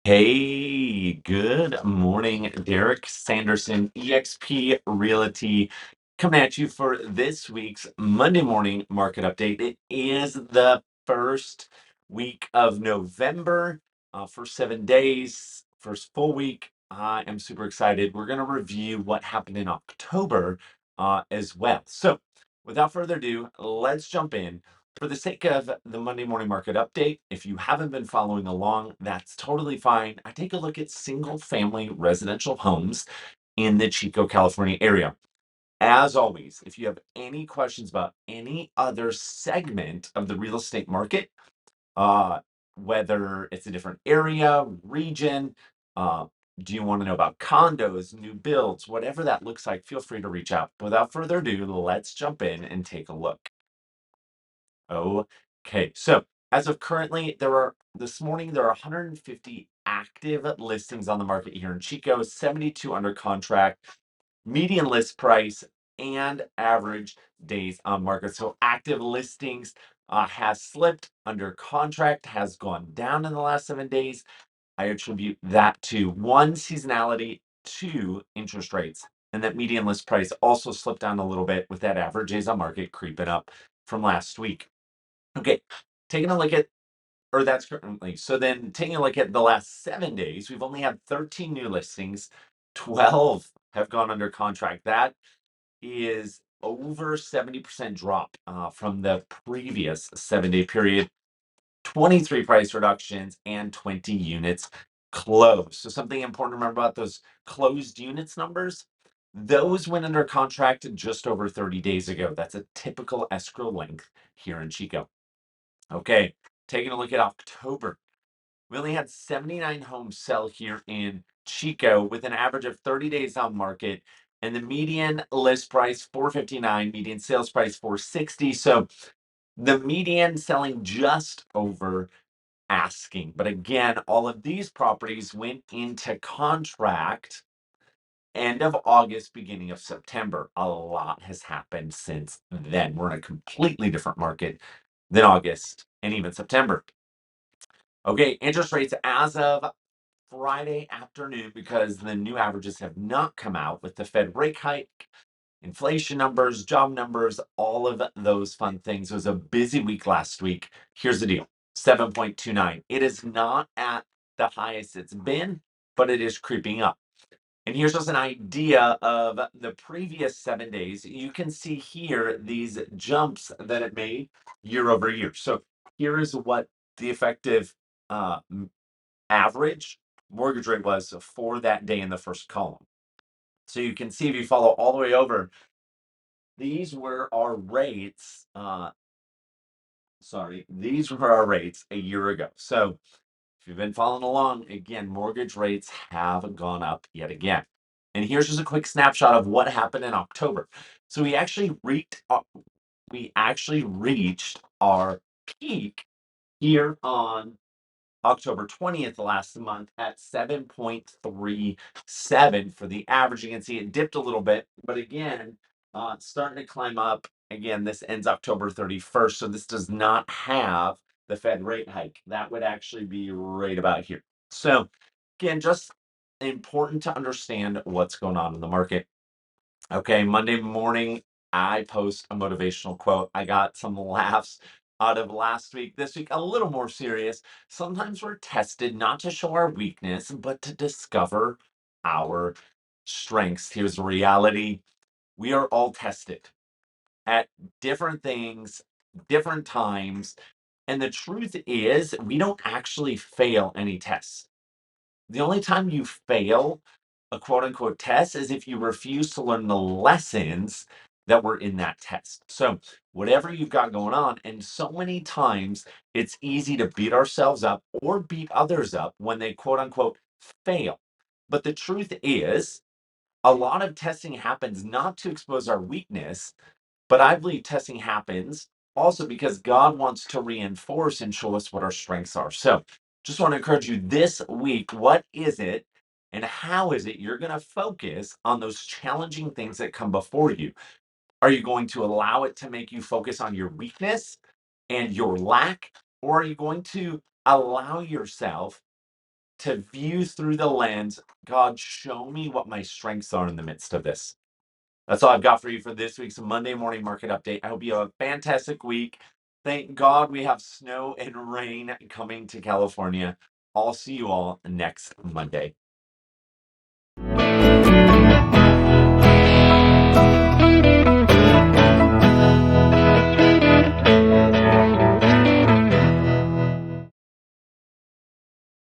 Hey, good morning. Derrick Sanderson, eXp Realty, coming at you for this week's Monday morning market update. It is the first week of November, for 7 days, first full week. I am super excited. We're going to review what happened in October as well. So, without further ado, let's jump in. For the sake of the Monday morning market update, if you haven't been following along, that's totally fine. I take a look at single family residential homes in the Chico, California area. As always, if you have any questions about any other segment of the real estate market, uh, whether it's a different area, region, uh, do you want to know about condos, new builds, whatever that looks like, feel free to reach out. Without further ado, let's jump in and take a look. Okay, so as of currently, this morning there are 150 active listings on the market here in Chico, 72 under contract, median list price, and average days on market. So active listings has slipped, under contract has gone down in the last 7 days. I attribute that to one, seasonality, two, interest rates, and that median list price also slipped down a little bit with that average days on market creeping up from last week. Okay, taking a look at, or that's currently. So then taking a look at the last 7 days, we've only had 13 new listings, 12 have gone under contract. That is over 70% drop from the previous 7 day period, 23 price reductions, and 20 units closed. So something important to remember about those closed units numbers, those went under contract just over 30 days ago. That's a typical escrow length here in Chico. Okay, taking a look at October. We only had 79 homes sell here in Chico with an average of 30 days on market, and the median list price 459, median sales price 460. So the median selling just over asking. But again, all of these properties went into contract end of August, beginning of September. A lot has happened since then. We're in a completely different market than August and even September. Okay, interest rates as of Friday afternoon, because the new averages have not come out with the Fed rate hike, inflation numbers, job numbers, all of those fun things. It was a busy week last week. Here's the deal: 7.29. It is not at the highest it's been, but it is creeping up. And here's just an idea of the previous 7 days. You can see here these jumps that it made year over year. So here is what the effective uh, average mortgage rate was for that day in the first column. So you can see, if you follow all the way over, these were our rates. These were our rates a year ago. So if you've been following along, again, mortgage rates have gone up yet again. And here's just a quick snapshot of what happened in October. So we actually reached our peak here on October 20th last month at 7.37 for the average. You can see it dipped a little bit, but again, starting to climb up. Again, this ends October 31st, so this does not have the Fed rate hike. That would actually be right about here. So again, just important to understand what's going on in the market. Okay, Monday morning, I post a motivational quote. I got some laughs out of last week. This week, a little more serious. Sometimes we're tested not to show our weakness, but to discover our strengths. Here's the reality: we are all tested at different things, different times. And the truth is, we don't actually fail any tests. The only time you fail a quote unquote test is if you refuse to learn the lessons that were in that test. So, whatever you've got going on, and so many times it's easy to beat ourselves up or beat others up when they quote unquote fail. But the truth is, a lot of testing happens not to expose our weakness, but I believe testing happens also because God wants to reinforce and show us what our strengths are. So just want to encourage you this week: what is it and how is it you're going to focus on those challenging things that come before you? Are you going to allow it to make you focus on your weakness and your lack? Or are you going to allow yourself to view through the lens, God, show me what my strengths are in the midst of this. That's all I've got for you for this week's Monday morning market update. I hope you have a fantastic week. Thank God we have snow and rain coming to California. I'll see you all next Monday.